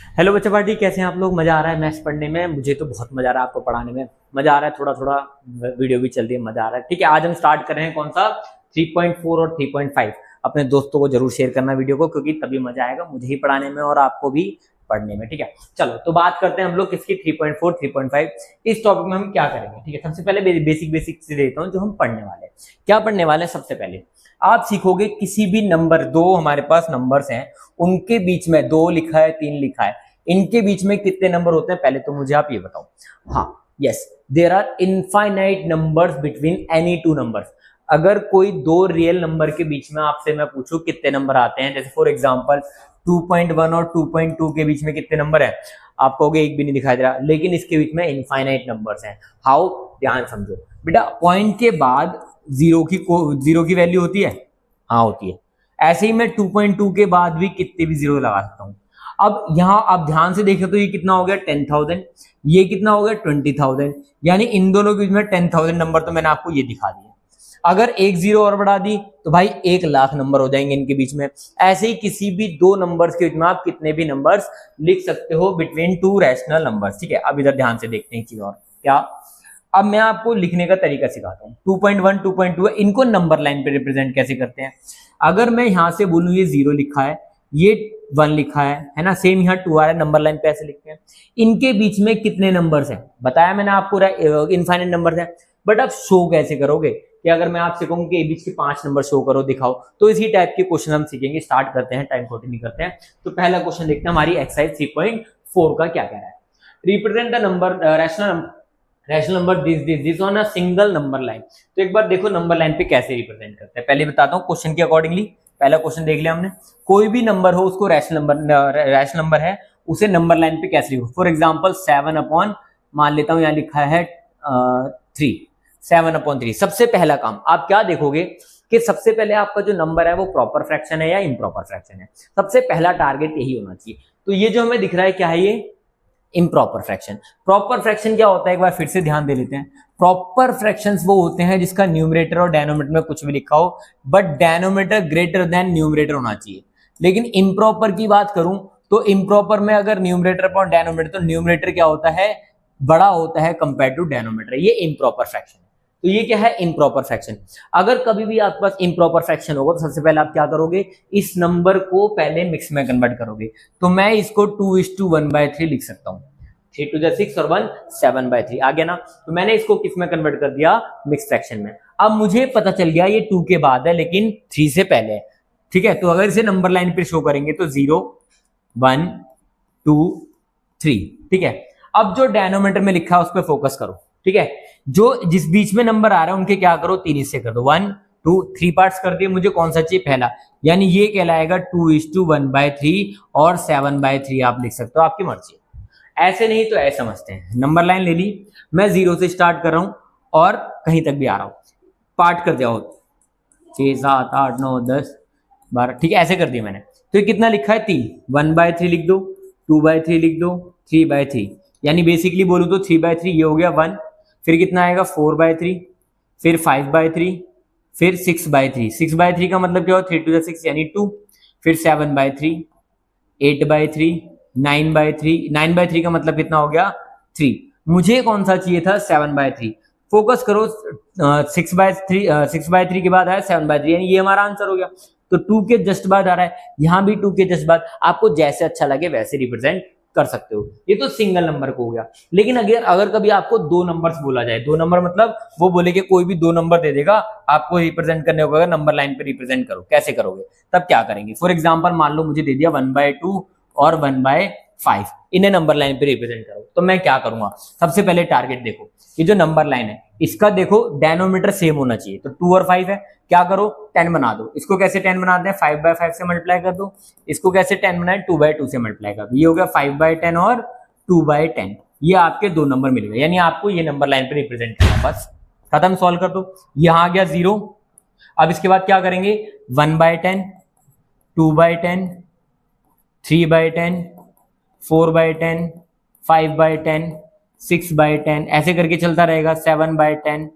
Hello बच्चा party, कैसे हैं आप लोग। मजा आ रहा है मैथ्स पढ़ने में। मुझे तो बहुत मजा आ रहा है आपको पढ़ाने में। मजा आ रहा है, थोड़ा थोड़ा वीडियो भी चल रही है, मजा आ रहा है। ठीक है, आज हम स्टार्ट कर रहे हैं कौन सा 3.4 और 3.5। अपने दोस्तों को जरूर शेयर करना वीडियो को, क्योंकि तभी मजा आएगा मुझे ही पढ़ाने में और आपको भी पढ़ने में। ठीक है, चलो तो बात करते हैं हम लोग किसकी 3.4 3.5। इस टॉपिक में हम क्या करेंगे। ठीक है, सबसे पहले बेसिक से देता हूँ जो हम पढ़ने वाले हैं। क्या पढ़ने वाले हैं, सबसे पहले आप सीखोगे किसी भी नंबर, दो हमारे पास नंबर्स हैं, उनके बीच में 2 लिखा है 3 लिखा है, इनके बीच में कितने नंबर होते हैं पहले तो मुझे आप ये बताओ। हाँ, yes, there are infinite numbers between any two numbers. अगर कोई दो रियल नंबर के बीच में आपसे मैं पूछूं कितने नंबर आते हैं, जैसे फॉर एग्जांपल 2.1 और 2.2 के बीच में कितने नंबर है, आप कहोगे एक भी नहीं दिखाई दे रहा, लेकिन इसके बीच में इनफाइनाइट नंबर्स हैं। हाउ, ध्यान समझो बेटा। पॉइंट के बाद जीरो की वैल्यू होती है, हाँ होती है। ऐसे ही मैं 2.2 के बाद भी कितने भी जीरो लगा सकता हूं। अब यहां आप ध्यान से देखें तो ये कितना हो गया 10,000, ये कितना हो गया 20,000, यानी इन दोनों के बीच में 10,000 नंबर तो मैंने आपको ये दिखा दिया। अगर एक जीरो और बढ़ा दी तो भाई 1,00,000 नंबर हो जाएंगे इनके बीच में। ऐसे ही किसी भी दो नंबर्स के बीच में आप कितने भी नंबर्स लिख सकते हो बिटवीन टू रैशनल नंबर्स। ठीक है, अब इधर ध्यान से देखते हैं चीज और क्या। अब मैं आपको लिखने का तरीका सिखाता हूँ। 2.1 2.2 है, इनको नंबर लाइन पे रिप्रेजेंट कैसे करते हैं। अगर मैं यहां से बोलूं ये 0 लिखा है, ये 1 लिखा है ना, सेम यहाँ 2 आ रहा है, नंबर लाइन पे ऐसे लिखते हैं। इनके बीच में कितने नंबर्स हैं बताया मैंने आपको, इनफाइनाइट नंबर्स हैं। बट आप शो कैसे करोगे, कि अगर मैं आपसे कहूँ कि बीच के 5 नंबर शो करो दिखाओ, तो इसी टाइप के क्वेश्चन हम सीखेंगे। स्टार्ट करते हैं, टाइम खोटी नहीं करते हैं। तो पहला क्वेश्चन देखते हैं हमारी एक्सरसाइज 3.4 का क्या कह रहा है। Represent the number rational number this on a single number line. तो एक बार देखो नंबर लाइन पे कैसे रिप्रेजेंट करते हैं, पहले बताता हूँ क्वेश्चन के अकॉर्डिंगली। पहला क्वेश्चन देख लिया हमने, कोई भी नंबर हो उसको रैशनल नंबर है उसे नंबर लाइन पे कैसे लिखो। फॉर एग्जांपल 7 अपॉन, मान लेता हूं यहां लिखा है 3, 7/3। सबसे पहला काम आप क्या देखोगे कि सबसे पहले आपका जो नंबर है वो प्रॉपर फ्रैक्शन है या इम्प्रॉपर फ्रैक्शन है। सबसे पहला टारगेट यही होना चाहिए। तो ये जो हमें दिख रहा है क्या है, ये इम्प्रॉपर फ्रैक्शन। प्रॉपर फ्रैक्शन क्या होता है, एक बार फिर से ध्यान दे लेते हैं। प्रॉपर फ्रैक्शंस वो होते हैं जिसका न्यूमरेटर और डेनोमिनेटर में कुछ भी लिखा हो, but denominator greater than numerator होना चाहिए। लेकिन इम्प्रॉपर की बात करूं तो इम्प्रॉपर में अगर न्यूमरेटर पर डेनोमिनेटर, तो न्यूमरेटर क्या होता है, बड़ा होता है कंपेयर टू डेनोमिनेटर। ये इम्प्रॉपर फ्रैक्शन है। तो ये क्या है, इम्प्रॉपर फ्रैक्शन। अगर कभी भी आपके पास इम्प्रॉपर फ्रैक्शन होगा तो सबसे पहले आप क्या करोगे, इस नंबर को पहले मिक्स में कन्वर्ट करोगे। तो मैं इसको 2:1/3 लिख सकता हूं। 3 to the 6 और 1 7/3 आ गया ना। तो मैंने इसको किस में कन्वर्ट कर दिया, मिक्स फ्रैक्शन में। अब मुझे पता चल गया ये 2 के बाद है लेकिन 3 से पहले है। ठीक है, तो अगर इसे नंबर लाइन पे शो करेंगे तो 0 1 2 3। ठीक है, अब जो डेनोमिनेटर में लिखा है उस पर फोकस करो। ठीक है, जो जिस बीच में नंबर आ रहा है उनके क्या करो, 3 हिस्से कर दो। 1 2 3 पार्ट्स कर दिए। मुझे कौन सा चाहिए, पहला, यानी ये कहलाएगा 2:1/3 और 7/3 आप लिख सकते हो, आपकी मर्जी। ऐसे नहीं तो ऐसे समझते हैं। नंबर लाइन ले ली, मैं 0 से स्टार्ट कर रहा हूं और कहीं तक भी आ रहा हूं, पार्ट कर दिया हो 6 7 8 9 10 12। ठीक है, ऐसे कर दिया मैंने। तो ये कितना लिखा है, 3। 1/3 लिख दो, 2/3 लिख दो, 3/3। यानी बेसिकली बोलूं तो 3/3 ये हो गया 1। फिर कितना आएगा 4/3, फिर 5/3, फिर 6/3। 6/3 का मतलब क्या हो, 3 to the 6 यानी 2। फिर 7/3, 8/3, 9/3। 9/3 का मतलब कितना हो गया, 3। मुझे कौन सा चाहिए था, 7/3। फोकस करो, 6/3 के बाद आया 7/3, यानी ये हमारा आंसर हो गया। तो 2 के जस्ट बाद आ रहा है, यहां भी 2 के जस्ट बाद। आपको जैसे अच्छा लगे वैसे रिप्रेजेंट कर सकते हो। ये तो सिंगल नंबर को हो गया। लेकिन अगर कभी आपको दो नंबर्स बोला जाए, दो नंबर मतलब वो बोले कि कोई भी दो नंबर दे देगा आपको रिप्रेजेंट करने होगा, नंबर लाइन पे रिप्रेजेंट करो, कैसे करोगे, तब क्या करेंगे। फॉर एग्जांपल मान लो मुझे दे दिया 1/2 और 1/5, इन्हें नंबर लाइन पे रिप्रेजेंट करो। तो मैं क्या करूंगा, सबसे पहले टारगेट देखो, ये जो नंबर लाइन है इसका देखो डेनोमीटर सेम होना चाहिए। तो 2 और 5 है, क्या करो 10 बना दो। इसको कैसे 10 बनाते हैं, 5/5 से मल्टीप्लाई कर दो। इसको कैसे 10 बनाए, 2/2 से मल्टीप्लाई कर दो। ये हो गया 5/10 और 2/10। ये आपके दो नंबर मिल गए, यानी आपको ये नंबर लाइन पे रिप्रेजेंट करना, बस खत्म। सॉल्व कर दो, यहां आ गया 0। अब इसके बाद क्या करेंगे, 1/10, 2/10, 3/10, 4/10, 5/10, 6/10, ऐसे करके चलता रहेगा। 7/10,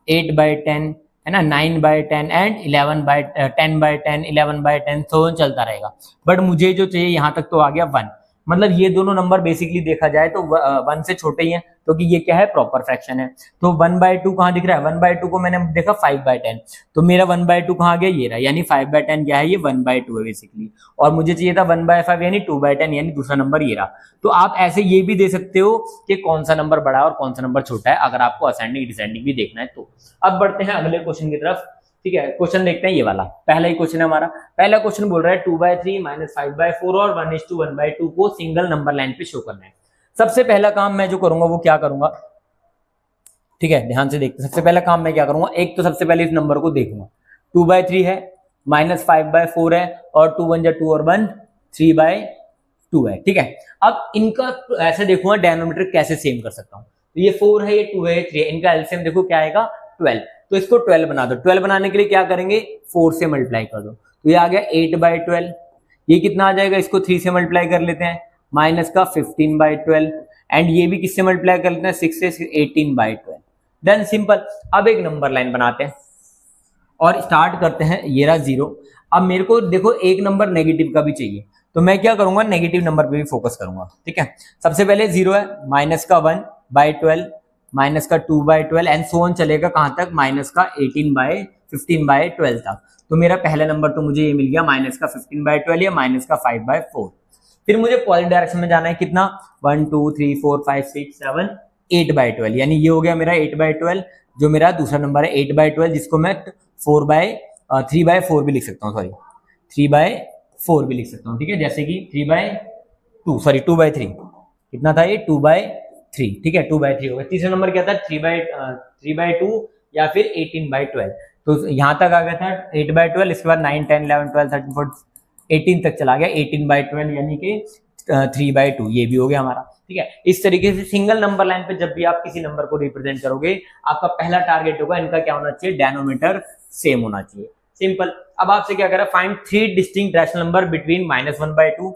8/10, है ना, 9/10 एंड 10/10, 11/10, तो चलता रहेगा। बट मुझे जो चाहिए यहां तक तो आ गया 1। मतलब ये दोनों नंबर बेसिकली देखा जाए तो 1 से छोटे ही हैं, क्योंकि ये क्या है, प्रॉपर फ्रैक्शन है। तो 1/2 कहाँ दिख रहा है, 1/2 को मैंने देखा 5/10, तो मेरा 1/2 कहाँ गया, ये रहा, यानी 5/10 क्या है, ये 1/2 है बेसिकली। और मुझे चाहिए था 1/5 यानी 2/10, यानी दूसरा नंबर ये रहा। तो आप ऐसे ये भी दे सकते हो कि कौन सा नंबर बड़ा है और कौन सा नंबर छोटा है, अगर आपको असेंडिंग डिसेंडिंग भी देखना है तो। अब बढ़ते हैं अगले क्वेश्चन की तरफ। ठीक है, क्वेश्चन देखते हैं ये वाला, पहला ही क्वेश्चन है हमारा। पहला क्वेश्चन बोल रहा है 2/3 - 5/4 और 1:1/2 को सिंगल नंबर लाइन पे शो करना है। सबसे पहला काम मैं जो करूंगा वो क्या करूंगा, ठीक है, ध्यान से देखते हैं। सबसे पहला काम मैं क्या करूंगा, एक तो सबसे पहले इस नंबर को देखूंगा, 2/3 है, -5/4 है, और 2 1 2 और 1 3/2 है। ठीक है, अब इनका ऐसे देखूंगा डेनोमीटर कैसे सेम कर सकता हूँ। तो ये 4 है, ये 2 है, ये 3 है, इनका एलसीएम देखो क्या आएगा, 12। तो इसको 12 बना दो। 12 बनाने के लिए क्या करेंगे, 4 से मल्टीप्लाई कर दो, तो ये आ गया 8/12। ये कितना आ जाएगा, इसको 3 से मल्टीप्लाई कर लेते हैं, माइनस का 15/12, एंड ये भी किससे मल्टीप्लाई कर लेते हैं, 6 से 18/12। Then simple. अब एक नंबर लाइन बनाते हैं और स्टार्ट करते हैं, ये रहा 0। अब मेरे को देखो एक नंबर नेगेटिव का भी चाहिए, तो मैं क्या करूंगा, नेगेटिव नंबर पे भी फोकस करूंगा। ठीक है, सबसे पहले 0 है, माइनस का 1/12, माइनस का 2/12 एंड सो ऑन चलेगा कहां तक, माइनस का 15/12 तक। तो मेरा पहला नंबर तो मुझे ये मिल गया, माइनस का 15/12 या माइनस का 5/4। फिर मुझे पॉजिटिव डायरेक्शन में जाना है, कितना, 1 2 3 4 5 6 7 8/12, यानी ये हो गया मेरा 8/12, जो मेरा दूसरा नंबर है 8/12, जिसको मैं 3/4 भी लिख सकता हूँ, सॉरी 3/4 भी लिख सकता हूँ। ठीक है, जैसे कि 2/3 कितना था ये, 2/3। ठीक है, 2/3 हो गया। तीसरा नंबर क्या था, 3/2 या फिर 18/12। तो यहां तक आ गया था 8/12, इसके बाद 9 10 11 12 13 14 18 तक चला गया, 18/12 यानी कि 3/2, ये भी हो गया हमारा। ठीक है, इस तरीके से सिंगल नंबर लाइन पे जब भी आप किसी नंबर को रिप्रेजेंट करोगे, आपका पहला टारगेट होगा इनका क्या होना चाहिए, डेनोमीटर सेम होना चाहिए। सिंपल। अब आपसे क्या करा, find 3 distinct rational number between -1/2,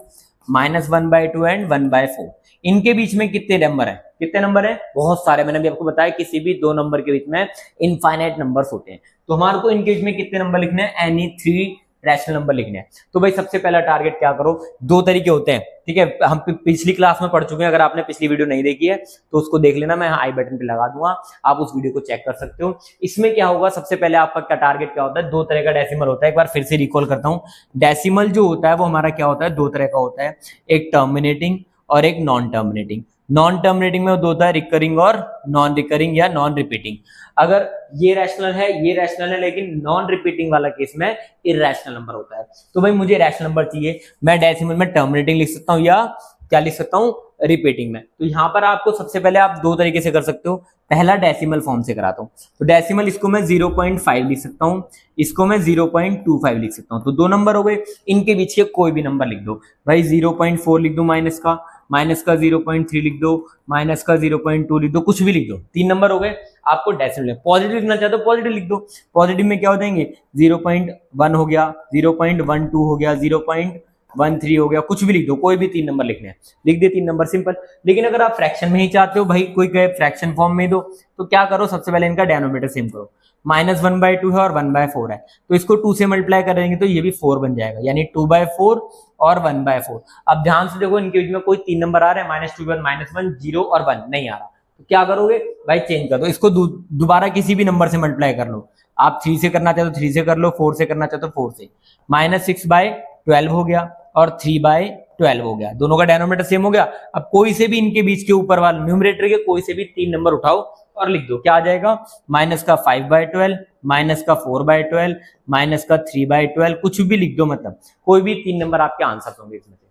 -1/2 and 1/4। इनके बीच में कितने नंबर है, कितने नंबर है, बहुत सारे। मैंने भी आपको बताया किसी भी दो नंबर के बीच में इनफाइनाइट नंबर्स होते हैं, तो हमारे को इनके बीच में कितने नंबर लिखने हैं, एनी 3 रैशनल नंबर लिखने हैं। तो भाई सबसे पहला टारगेट क्या करो, दो तरीके होते हैं। ठीक है, हम पिछली क्लास में पढ़ चुके हैं, अगर आपने पिछली वीडियो नहीं देखी है तो उसको देख लेना, मैं आई बटन पे लगा दूंगा, आप उस वीडियो को चेक कर सकते हो। इसमें क्या होगा, सबसे पहले आपका क्या टारगेट क्या होता है, दो तरह का डेसिमल होता है। एक बार फिर से रिकॉल करता हूं, डेसिमल जो होता है वो हमारा क्या होता है, दो तरह का होता है, एक टर्मिनेटिंग और एक नॉन टर्मिनेटिंग। नॉन टर्मिनेटिंग में दो होता है, रिकरिंग और नॉन रिकरिंग या नॉन रिपीटिंग। अगर ये रैशनल है, ये रैशनल है, लेकिन नॉन रिपीटिंग वाला केस में इरैशनल नंबर होता है। तो भाई मुझे रैशनल नंबर चाहिए, मैं डेसिमल में टर्मिनेटिंग लिख सकता हूं या क्या लिख सकता हूं, रिपीटिंग में। तो यहां पर आपको सबसे पहले आप दो तरीके से कर सकते हो। पहला डेसिमल फॉर्म से कराता हूं, तो डेसिमल इसको मैं 0.5 लिख सकता हूं, इसको मैं 0.25 लिख सकता हूं। तो दो नंबर हो गए, इनके बीच के कोई भी नंबर लिख दो। भाई 0.4 लिख दो, माइनस का 0.3 लिख दो, माइनस का 0.2 लिख दो, कुछ भी लिख दो। तीन नंबर हो गए। आपको डेसिमल पॉजिटिव लिखना चाहते हो, पॉजिटिव लिख दो। पॉजिटिव में क्या हो जाएंगे, 0.1 हो गया, 0.12 हो गया, 0.13 हो गया, कुछ भी लिख दो, कोई भी तीन नंबर लिखने हैं, लिख दे तीन नंबर, सिंपल। लेकिन अगर आप फ्रैक्शन में ही चाहते हो, भाई कोई कहे फ्रैक्शन फॉर्म में दो, तो क्या करो, सबसे पहले इनका डेनोमीटर सेम करो। -1/2 है और 1/4 है, तो इसको 2 से मल्टीप्लाई करेंगे तो ये भी 4 बन जाएगा, यानी 2/4 और 1/4। अब ध्यान से देखो, इनके बीच में कोई तीन नंबर आ रहे हैं, -2 -1 0 और 1 नहीं आ रहा, तो क्या करोगे भाई, चेंज कर दो इसको, दोबारा किसी भी नंबर से मल्टीप्लाई कर लो। आप 3 से करना चाहते हो 3 से कर लो, 4 से करना चाहते हो 4 से। -6/12 हो गया और 3/12 हो गया, दोनों का डेनोमीटर सेम हो गया। अब कोई से भी इनके बीच के ऊपर वाले न्यूमरेटर के कोई से भी तीन नंबर उठाओ और लिख दो, क्या आ जाएगा, -5/12, -4/12, -3/12, कुछ भी लिख दो, मतलब कोई भी तीन नंबर आपके आंसर होंगे इसमें से।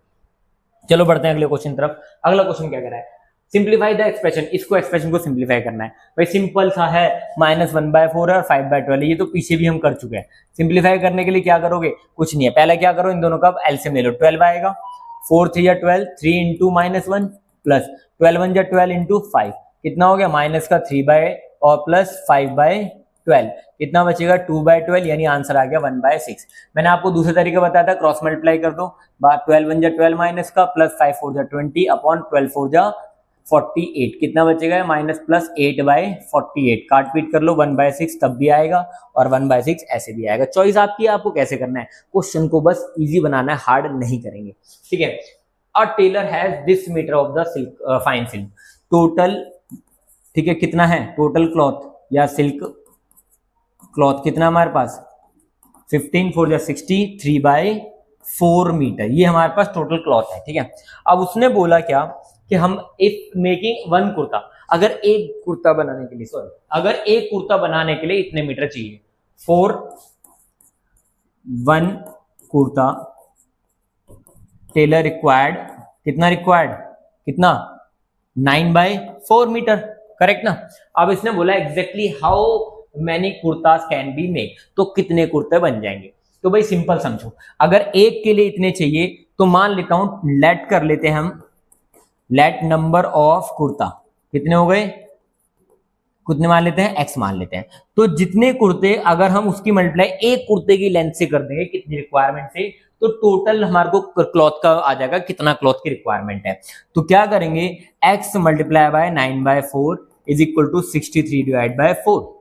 चलो बढ़ते हैं अगले क्वेश्चन तरफ। अगला क्वेश्चन क्या कह रहा है, सिंप्लीफाई द एक्सप्रेशन, इसको एक्सप्रेशन को सिंप्लीफाई करना है। भाई सिंपल सा है, -1/4 और 5/12, ये तो पीछे भी हम कर चुके हैं। सिंप्लीफाई करने के लिए क्या करोगे, कुछ नहीं है, पहले क्या करो, इन दोनों का एलसीएम ले लो, 12 आएगा, 4 3 12, 3 × -1 प्लस 12 1 12 × 5, कितना हो गया, -3 और प्लस 5/12, कितना बचेगा, 2/12, यानी आंसर आ गया 1/6। मैंने आपको दूसरे तरीके बताया था, क्रॉस मल्टीप्लाई कर दो, 12 1 12 माइनस का, प्लस 5 4 20 अपॉन 12 4 48, कितना बचेगा, माइनस प्लस 8/48, काट पीट कर लो, 1/6 तब भी आएगा और 1/6 ऐसे भी आएगा। चॉइस आपकी है, आपको कैसे करना है, क्वेश्चन को बस इजी बनाना है, हार्ड नहीं करेंगे। ठीक है, a tailor has this meter of the silk fine silk, total, ठीक है, कितना है टोटल क्लॉथ या सिल्क क्लॉथ कितना हमारे पास 15 4 जा 60 3/4 मीटर, ये हमारे पास टोटल क्लॉथ है, ठीक है। अब उसने बोला क्या कि हम इफ मेकिंग वन कुर्ता, अगर एक कुर्ता बनाने के लिए, सॉरी, अगर एक कुर्ता बनाने के लिए इतने मीटर चाहिए, for one kurta tailor required, कितना रिक्वायर्ड, कितना 9/4 मीटर, करेक्ट ना। अब इसने बोला exactly how many kurtas can be make, तो कितने कुर्ते बन जाएंगे। तो भाई सिंपल समझो, अगर एक के लिए इतने चाहिए तो मान लेता हूं, लेट कर लेते हैं हम, लेट नंबर ऑफ कुर्ता कितने हो गए, कितने मान लेते हैं, x मान लेते हैं। तो जितने कुर्ते अगर हम उसकी मल्टीप्लाई एक कुर्ते की लेंथ से कर देंगे, कितनी रिक्वायरमेंट से, तो टोटल हमारे को क्लॉथ का आ जाएगा कितना क्लॉथ की रिक्वायरमेंट है। तो क्या करेंगे, x multiply by 9/4 is equal to 63 divide by 4।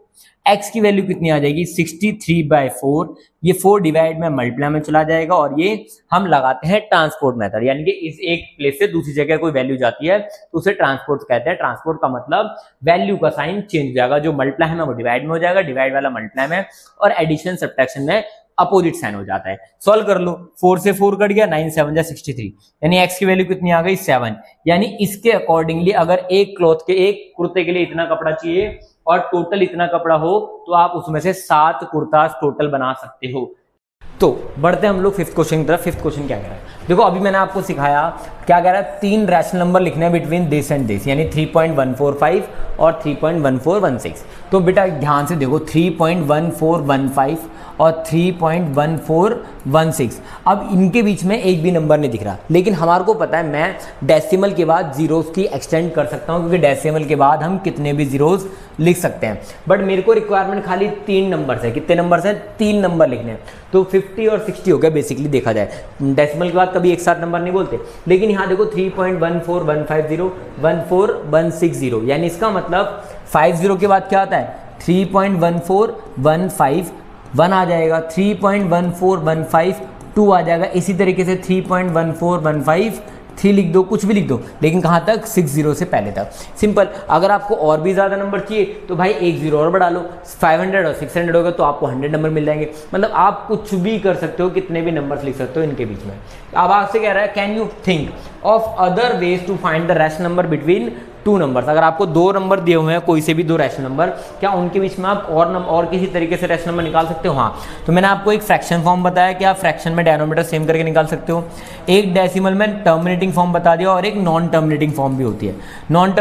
x की वैल्यू कितनी आ जाएगी 63/4, ये 4 डिवाइड में मल्टीप्लाई में चला जाएगा, और ये हम लगाते हैं ट्रांसपोर्ट मेथड, यानी कि इस एक प्लेस से दूसरी जगह कोई वैल्यू जाती है तो उसे ट्रांसपोर्ट कहते हैं। ट्रांसपोर्ट का मतलब वैल्यू का साइन चेंज हो जाएगा, जो मल्टीप्लाई है वो डिवाइड में हो जाएगा, डिवाइड वाला मल्टीप्लाई में, और एडिशन सब्ट्रैक्शन में अपोजिट साइन हो जाता है। सॉल्व कर लो, 4 से 4 कट गया, 9 7 जा 63, यानी x की वैल्यू कितनी आ गई 7। यानी इसके अकॉर्डिंगली अगर एक क्लॉथ के, एक कुर्ते के लिए इतना कपड़ा चाहिए और टोटल इतना कपड़ा हो, तो आप उसमें से 7 कुर्ता टोटल बना सकते हो। तो बढ़ते हैं हम लोग फिफ्थ क्वेश्चन की तरफ। फिफ्थ क्वेश्चन क्या कह रहा है, देखो अभी मैंने आपको सिखाया क्या कह रहा है, 3 रैशनल नंबर लिखने हैं बिटवीन दिस एंड दिस, यानी 3.145 और 3.1416। तो बेटा ध्यान से देखो, 3.1415 और 3.1416, अब इनके बीच में एक भी नंबर नहीं दिख रहा, लेकिन हमारे को पता है मैं डेसिमल के बाद जीरोस की एक्सटेंड कर सकता हूं, क्योंकि डेसिमल के बाद हम कितने भी जीरोस लिख सकते हैं। बट मेरे को रिक्वायरमेंट खाली 3 नंबर है, कितने नंबर है, 3 नंबर लिखने हैं। तो 50 और 60 हो गया बेसिकली देखा जाए, डेसिमल के बाद कभी एक साथ नंबर नहीं बोलते, लेकिन यहाँ देखो 3.14150 14160, यानी इसका मतलब 50 के बाद क्या आता है 3.1415 1 आ जाएगा, 3.1415 2 आ जाएगा, इसी तरीके से 3.1415 3 लिख दो, कुछ भी लिख दो, लेकिन कहाँ तक 60 से पहले तक। सिंपल। अगर आपको और भी ज़्यादा नंबर चाहिए तो भाई एक 0 और बढ़ा लो, 500 और 600 होगा तो आपको 100 नंबर मिल जाएंगे। मतलब आप कुछ भी कर सकते हो, कितने भी नंबर्स लिख सकते हो इनके बीच में। अब आपसे कह रहा है can you think of other ways to find the rational number between 2 numbers. अगर आपको 2 नंबर दिए हुए हैं, कोई से भी 2 रैशनल नंबर, क्या उनके बीच में आप और किसी तरीके से रैशनल नंबर निकाल सकते हो? हाँ। तो मैंने आपको एक फ्रैक्शन फॉर्म बताया कि आप फ्रैक्शन में डिनोमिनेटर सेम करके निकाल सकते हो। एक डेसिमल में टर्मिनेटिंग फॉर्म बता दिया, और एक नॉन टर्मिनेटिंग फॉर्म भी होती है, नॉन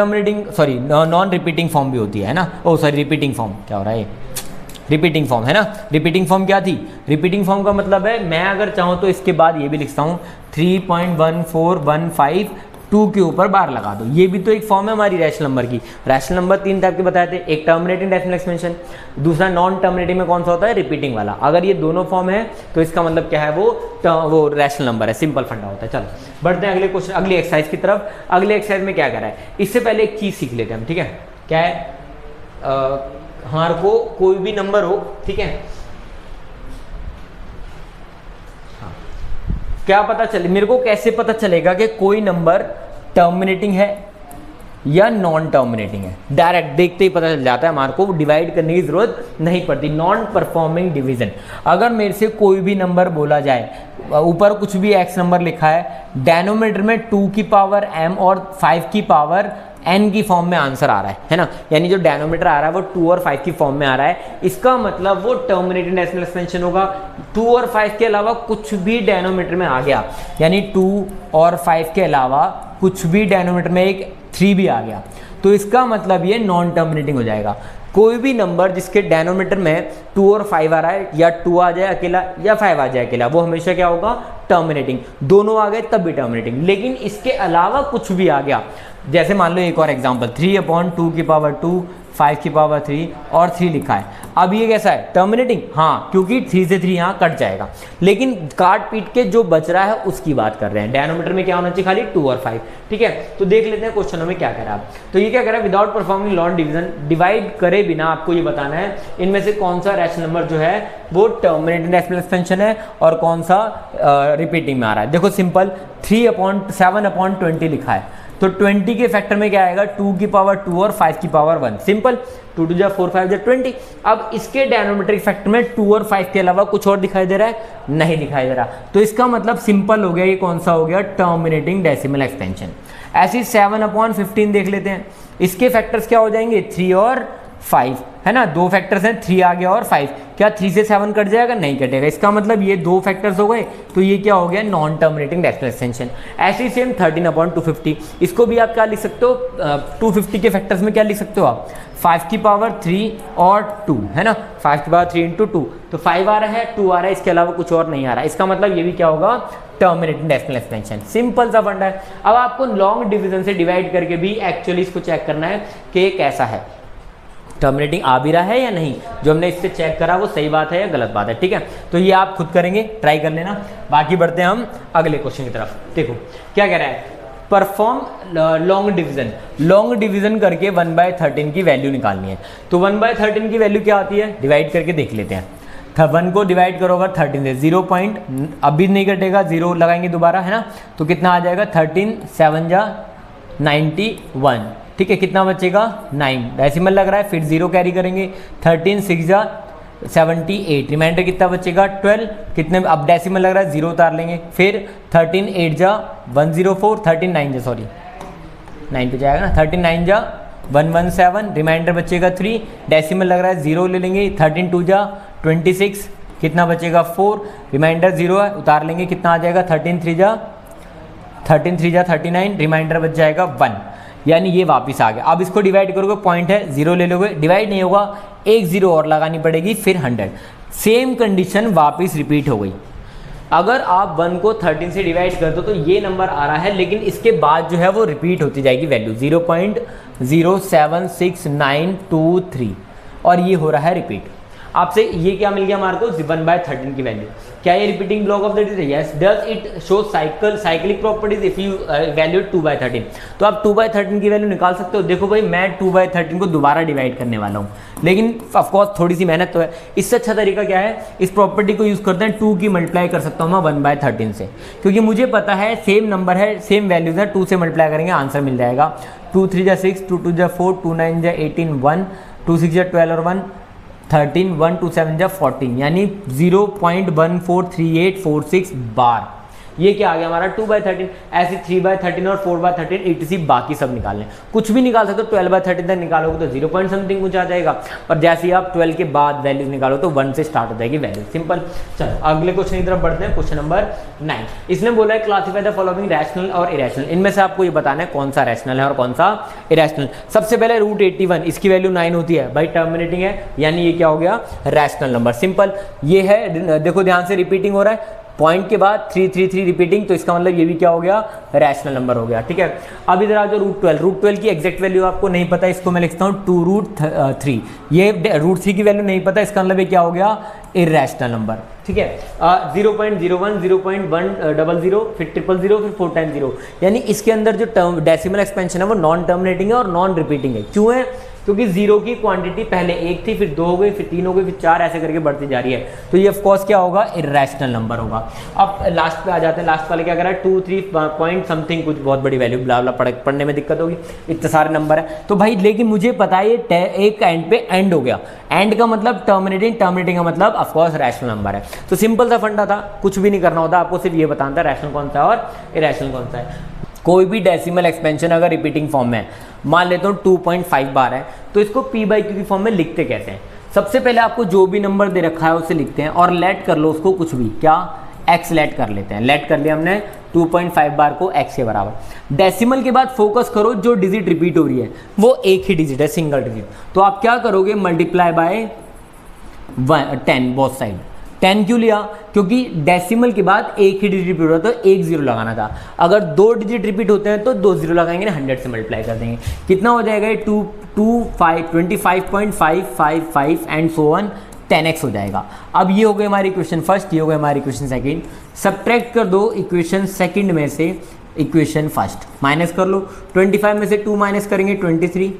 रिपीटिंग फॉर्म भी होती है ना। रिपीटिंग फॉर्म क्या हो रहा है, रिपीटिंग फॉर्म है ना। रिपीटिंग फॉर्म क्या थी, रिपीटिंग फॉर्म का मतलब है मैं अगर चाहूँ तो इसके बाद ये भी लिखता हूँ 3.1415 2 के ऊपर बार लगा दो। ये भी तो एक फॉर्म है हमारी रैशनल नंबर की। रैशनल नंबर 3 टाइप के बताए थे, एक टर्मिनेटिंग डेसिमल एक्सपेंशन, दूसरा नॉन टर्मिनेटिंग में कौन सा होता है, रिपीटिंग वाला। अगर ये दोनों फॉर्म है तो इसका मतलब क्या है, वो रैशनल नंबर है, सिंपल फंडा होता है। चलो बढ़ते हैं अगले क्वेश्चन, अगली एक्सरसाइज की तरफ। अगले एक्सरसाइज में क्या कर रहा है, इससे पहले एक चीज सीख लेते हैं हम, ठीक है। क्या है, हमारे को कोई भी नंबर हो, ठीक है, क्या पता चले, मेरे को कैसे पता चलेगा कि कोई नंबर टर्मिनेटिंग है या नॉन टर्मिनेटिंग है? डायरेक्ट देखते ही पता चल जाता है, हमारे को डिवाइड करने की जरूरत नहीं पड़ती। नॉन परफॉर्मिंग डिवीजन, अगर मेरे से कोई भी नंबर बोला जाए, ऊपर कुछ भी x नंबर लिखा है, डेनोमिनेटर में 2 की पावर m और 5 की पावर n की फॉर्म में आंसर आ रहा है ना, यानी जो डेनोमिनेटर आ रहा है वो 2 और 5 की फॉर्म में आ रहा है, इसका मतलब वो टर्मिनेटिंग डेसिमल एक्सपेंशन होगा। 2 और 5 के अलावा कुछ भी डेनोमिनेटर में आ गया, यानी 2 और 5 के अलावा कुछ भी डेनोमिनेटर में एक 3 भी आ गया, तो इसका मतलब ये नॉन टर्मिनेटिंग हो जाएगा। कोई भी नंबर जिसके डेनोमिनेटर में 2 और 5 आ रहा है, या 2 आ जाए अकेला या 5 आ जाए अकेला, वो हमेशा क्या होगा, टर्मिनेटिंग। दोनों आ गए तब भी टर्मिनेटिंग। लेकिन इसके अलावा कुछ भी आ गया, जैसे मान लो एक और एग्जांपल, 3/2 की पावर 2 5 की पावर 3 और 3 लिखा है, अब ये कैसा है, टर्मिनेटिंग? हाँ, क्योंकि 3 से 3 यहाँ कट जाएगा, लेकिन काट पीट के जो बच रहा है उसकी बात कर रहे हैं। डेनोमिनेटर में क्या होना चाहिए, खाली 2 और 5, ठीक है। तो देख लेते हैं क्वेश्चनों में क्या कह रहा है। तो ये क्या कह रहा है, without performing non division, divide करे बिना आपको ये बताना है इनमें से कौन सा रैशनल नंबर जो है वो टर्मिनेटिंग डेसिमल एक्सपेंशन है और कौन सा रिपीटिंग में आ रहा है। देखो सिंपल, 7/20 लिखा है, तो 20 के फैक्टर में क्या आएगा 2 की पावर 2 और 5 की पावर 1, सिंपल 2 2 4 5 20। अब इसके डिनोमिनेटर फैक्टर में 2 और 5 के अलावा कुछ और दिखाई दे रहा है, नहीं दिखाई दे रहा, तो इसका मतलब सिंपल हो गया, ये कौन सा हो गया, टर्मिनेटिंग डेसिमल एक्सपेंशन। ऐसे 7/15 देख लेते हैं, इसके फैक्टर्स क्या हो जाएंगे 3 और 5, है ना, दो फैक्टर्स हैं 3 आ गया और 5, क्या 3 से 7 कट जाएगा, नहीं कटेगा, इसका मतलब ये दो फैक्टर्स हो गए, तो ये क्या हो गया नॉन टर्मिनेटिंग डेसिमल एक्सटेंशन। ऐसे ही सेम 13/250, इसको भी आप क्या लिख सकते हो 250 के फैक्टर्स में क्या लिख सकते हो आप 5 की पावर 3 और 2, है ना, 5 की पावर 3 × 2, तो 5 आ रहा है 2 आ रहा है, इसके अलावा कुछ और नहीं आ रहा है, इसका मतलब ये भी क्या होगा टर्मिनेटिंग डेसिमल एक्सपेंशन। सिंपल सा फंडा है। अब आपको लॉन्ग डिवीजन से डिवाइड करके भी एक्चुअली इसको चेक करना है कि ये कैसा है, टर्मिनेटिंग आ भी रहा है या नहीं, जो हमने इससे चेक करा वो सही बात है या गलत बात है, ठीक है, तो ये आप खुद करेंगे, ट्राई कर लेना। बाकी बढ़ते हैं हम अगले क्वेश्चन की तरफ। देखो क्या कह रहा है, perform long division, long division करके 1/13 की वैल्यू निकालनी है। तो 1/13 की वैल्यू क्या आती है, डिवाइड करके देख लेते हैं। 1 को डिवाइड करोगे 13 से 0 पॉइंट अभी नहीं कटेगा, 0 लगाएंगे दोबारा, है ना, तो कितना आ जाएगा 13 7 जा 91, ठीक है, कितना बचेगा 9, डेसिमल लग रहा है, फिर 0 कैरी करेंगे, 13 6 जा 78, रिमाइंडर कितना बचेगा 12, कितने अब डेसिमल लग रहा है 0 उतार लेंगे, फिर 13 8 जा 104, 13 9 जा सॉरी 9 पे जाएगा ना, 13 9 जा 117, रिमाइंडर बचेगा 3, डेसिमल लग रहा है 0 ले लेंगे, 13 2 जा 26, कितना बचेगा 4, रिमाइंडर 0 है उतार लेंगे, कितना आ जाएगा 13 3 जा 39, रिमाइंडर बच जाएगा 1, यानी ये वापस आ गया। अब इसको डिवाइड करोगे, पॉइंट है 0 ले लोगे, डिवाइड नहीं होगा, एक 0 और लगानी पड़ेगी, फिर 100, सेम कंडीशन वापस रिपीट हो गई। अगर आप 1 को 13 से डिवाइड कर दो तो ये नंबर आ रहा है, लेकिन इसके बाद जो है वो रिपीट होती जाएगी वैल्यू 0.0769223, और ये हो रहा है रिपीट। आपसे ये क्या मिल गया हमारे को 1/13 की वैल्यू, क्या ये repeating block of the digit, yes, does it show cyclic properties if you value 2/13, तो आप 2/13 की वैल्यू निकाल सकते हो। देखो भाई मैं 2/13 को दोबारा डिवाइड करने वाला हूँ, लेकिन ऑफकोर्स थोड़ी सी मेहनत तो है, इससे अच्छा तरीका क्या है, इस प्रॉपर्टी को यूज़ करते हैं, 2 की मल्टीप्लाई कर सकता हूँ मैं 1/13 से, क्योंकि मुझे पता है सेम नंबर है, सेम वैल्यूज है, 2 से मल्टीप्लाई करेंगे आंसर मिल जाएगा, 2 3 जा 6, 2 2 जा 4, 2 9 जा 18 1, 2 6 जा 12 और 1 13, 1 2 7 जा 14, यानी 0.143846 बार, ये क्या आ गया हमारा 2/13। ऐसे 3/13 और 4/13 etc बाकी सब निकालने, कुछ भी निकाल सकते हो, 12/13 तक निकालोगे तो 0 पॉइंट समथिंग कुछ आ जाएगा, और जैसे ही आप 12 के बाद वैल्यूज निकालो तो 1 से स्टार्ट हो जाएगी वैल्यू, सिंपल। चलो अगले क्वेश्चन की तरफ बढ़ते हैं, क्वेश्चन नंबर 9। इसने बोला है क्लासिफाई द फॉलोइंग रैशनल और इरेशनल, इनमें से आपको ये बताना है कौन सा रैशनल है और कौन सा इरेशनल। सबसे पहले √81, इसकी वैल्यू 9 होती है भाई, टर्मिनेटिंग है, यानी ये क्या हो गया रैशनल नंबर, सिंपल। ये है, देखो ध्यान से रिपीटिंग हो रहा है, पॉइंट के बाद 3 3 3 रिपीटिंग, तो इसका मतलब ये भी क्या हो गया रैशनल नंबर हो गया, ठीक है। अब इधर आ जाओ √12 की एग्जैक्ट वैल्यू आपको नहीं पता, इसको मैं लिखता हूँ 2√3, ये √3 की वैल्यू नहीं पता, इसका मतलब ये क्या हो गया इरैशनल नंबर, ठीक है। 0.01 0.100 फिर 000 फिर 4 टाइम 0, यानी इसके अंदर जो डेसिमल एक्सपेंशन है वो नॉन टर्मिनेटिंग है और नॉन रिपीटिंग है। क्यों है, क्योंकि 0 की क्वांटिटी पहले 1 थी, फिर 2 हो गई, फिर 3 हो गई, फिर 4, ऐसे करके बढ़ती जा रही है, तो ये ऑफकोर्स क्या होगा इरैशनल नंबर होगा। अब लास्ट पे आ जाते हैं, लास्ट वाले क्या करा है 2 3 पॉइंट समथिंग, कुछ बहुत बड़ी वैल्यू, ब्ला ब्ला पढ़ने में दिक्कत होगी, इतने सारे नंबर है, तो भाई लेकिन मुझे पता है ये एक एंड पे एंड हो गया, एंड का मतलब टर्मिनेटिंग, टर्मिनेटिंग का मतलब ऑफकोर्स रैशनल नंबर है। तो सिंपल सा फंडा था, कुछ भी नहीं करना होता आपको, सिर्फ ये बताना था रैशनल कौन सा है और इरैशनल कौन सा है। कोई भी डेसिमल एक्सपेंशन अगर रिपीटिंग फॉर्म में है, मान लेता हूँ 2.5 बार है, तो इसको p/q की फॉर्म में लिखते कैसे हैं। सबसे पहले आपको जो भी नंबर दे रखा है उसे लिखते हैं और लेट कर लो उसको कुछ भी, क्या x लेट कर लेते हैं, लेट कर लिया हमने 2.5 बार को x के बराबर। डेसिमल के बाद फोकस करो, जो डिजिट रिपीट हो रही है वो एक ही डिजिट है, सिंगल डिजिट, तो आप क्या करोगे मल्टीप्लाई बाय 10 बोथ साइड। 10 क्यों लिया, क्योंकि डेसिमल के बाद एक ही डिजिट रिपीट होता है तो एक 0 लगाना था, अगर 2 डिजिट रिपीट होते हैं तो 2 0 लगाएंगे ना, 100 से मल्टीप्लाई कर देंगे, कितना हो जाएगा 25.555 एंड सो ऑन 10x हो जाएगा। अब ये हो गई हमारी इक्वेशन फर्स्ट, ये हो गई हमारी इक्वेशन सेकंड। सब्ट्रैक्ट कर दो इक्वेशन सेकंड में से इक्वेशन फर्स्ट, माइनस कर लो, 25 में से 2 माइनस करेंगे 23,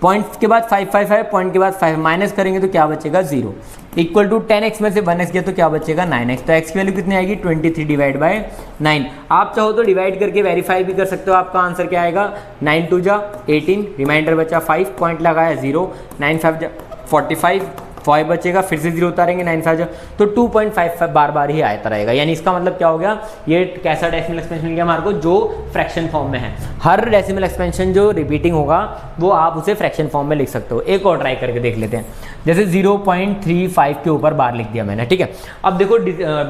पॉइंट के बाद 555, पॉइंट के बाद 5 माइनस करेंगे तो क्या बचेगा 0, इक्वल टू 10x में से 1x गया तो क्या बचेगा 9x। तो x की वैल्यू कितनी आएगी 23 डिवाइड बाय 9। आप चाहो तो डिवाइड करके वेरीफाई भी कर सकते हो, आपका आंसर क्या आएगा 9 2 जा 18, रिमाइंडर बचा 5, पॉइंट लगाया 0, 9 5 जा 45, 5 बचेगा, फिर से 0 उतारेंगे 9 5 जा, तो 2.55 बार बार ही आता रहेगा। यानी इसका मतलब क्या हो गया, ये कैसा डेसिमल एक्सपेंशन मिल गया हमारे को, जो फ्रैक्शन फॉर्म में है। हर डेसिमल एक्सपेंशन जो रिपीटिंग होगा वो आप उसे फ्रैक्शन फॉर्म में लिख सकते हो। एक और ट्राई करके देख लेते हैं, जैसे 0.35 के ऊपर बार लिख दिया मैंने, ठीक है। अब देखो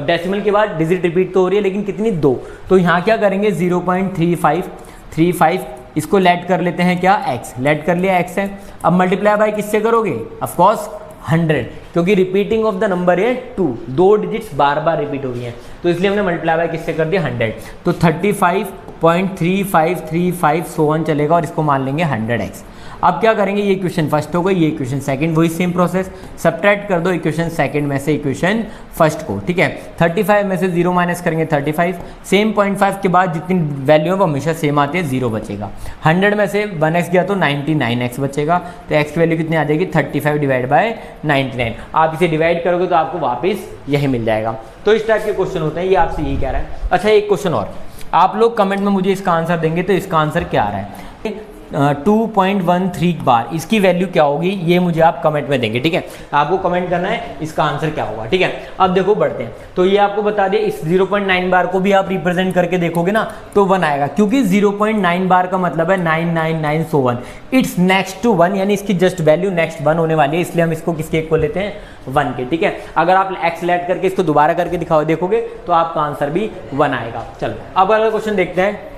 डेसिमल के बाद डिजिट रिपीट तो हो रही है, लेकिन कितनी 2, तो यहाँ क्या करेंगे 0.35 इसको लेट कर लेते हैं क्या x, लेट कर लिया x है। अब मल्टीप्लाई बाय किससे करोगे, ऑफकोर्स 100, क्योंकि रिपीटिंग ऑफ द नंबर है 2, 2 डिजिट्स बार बार रिपीट हो रही हैं, तो इसलिए हमने मल्टीप्लाई बाय किससे कर दिया 100। तो 35.3535 सो ऑन चलेगा और इसको मान लेंगे 100x। अब क्या करेंगे, ये इक्वेशन फर्स्ट हो गई, ये इक्वेशन सेकंड, वही सेम प्रोसेस, सब्ट्रैक्ट कर दो इक्वेशन सेकंड में से इक्वेशन फर्स्ट को, ठीक है। 35 में से 0 माइनस करेंगे 35, सेम 0.5 के बाद जितनी वैल्यू है वो हमेशा सेम आती है, 0 बचेगा। 100 में से 1x गया तो 99x बचेगा, तो x की वैल्यू कितनी आ जाएगी 35 डिवाइड बाय 99। आप इसे डिवाइड करोगे तो आपको वापस यही मिल जाएगा। तो इस टाइप के क्वेश्चन होते हैं, ये आपसे यही कह रहा है। अच्छा एक क्वेश्चन और, आप लोग कमेंट में मुझे इसका आंसर देंगे, तो इसका आंसर क्या आ रहा है 2.13 बार, इसकी वैल्यू क्या होगी ये मुझे आप कमेंट में देंगे, ठीक है। आपको कमेंट करना है इसका आंसर क्या होगा, ठीक है। अब देखो बढ़ते हैं, तो ये आपको बता दिया, इस 0.9 बार को भी आप रिप्रेजेंट करके देखोगे ना तो 1 आएगा, क्योंकि 0.9 बार का मतलब है 999 सो 1, इट्स नेक्स्ट टू 1, यानी इसकी जस्ट वैल्यू नेक्स्ट 1 होने वाली है, इसलिए हम इसको किसके इक्वल लेते हैं 1 के, ठीक है। अगर आप एक्स लेट करके इसको दोबारा करके दिखाओ देखोगे तो आपका आंसर भी 1 आएगा। चलो अब अगला क्वेश्चन देखते हैं।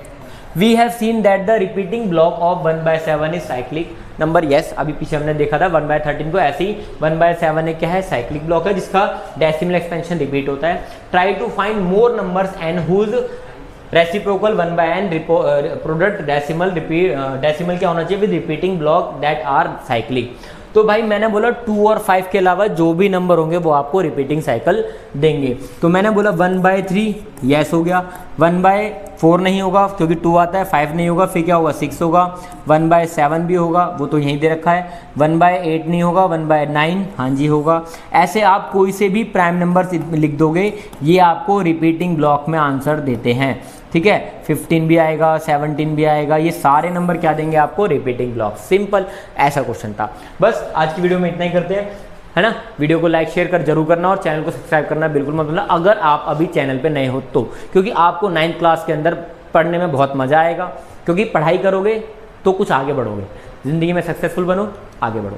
We have seen that the repeating block of 1/7 is cyclic number, yes, अभी पीछे हमने देखा था 1/13 को, ऐसे ही 1/7 क्या है साइक्लिक ब्लॉक है जिसका डेसिमल एक्सपेंशन रिपीट होता है। Try to find more numbers and whose reciprocal 1/n product decimal क्या होना चाहिए with repeating block that are cyclic. तो भाई मैंने बोला 2 और 5 के अलावा जो भी नंबर होंगे वो आपको रिपीटिंग साइकिल देंगे। तो मैंने बोला 1/3 यस हो गया, 1/4 नहीं होगा क्योंकि 2 आता है, 5 नहीं होगा, फिर क्या होगा 6 होगा, 1/7 भी होगा, वो तो यहीं दे रखा है, 1/8 नहीं होगा, 1/9 हाँ जी होगा। ऐसे आप कोई से भी प्राइम नंबर लिख दोगे, ये आपको रिपीटिंग ब्लॉक में आंसर देते हैं, ठीक है। 15 भी आएगा, 17 भी आएगा, ये सारे नंबर क्या देंगे आपको रिपीटिंग ब्लॉक। सिंपल ऐसा क्वेश्चन था। बस आज की वीडियो में इतना ही करते हैं, है ना। वीडियो को लाइक शेयर कर जरूर करना और चैनल को सब्सक्राइब करना बिल्कुल मत भूलना अगर आप अभी चैनल पे नए हो तो, क्योंकि आपको 9th क्लास के अंदर पढ़ने में बहुत मजा आएगा, क्योंकि पढ़ाई करोगे तो कुछ आगे बढ़ोगे, जिंदगी में सक्सेसफुल बनो, आगे बढ़ो।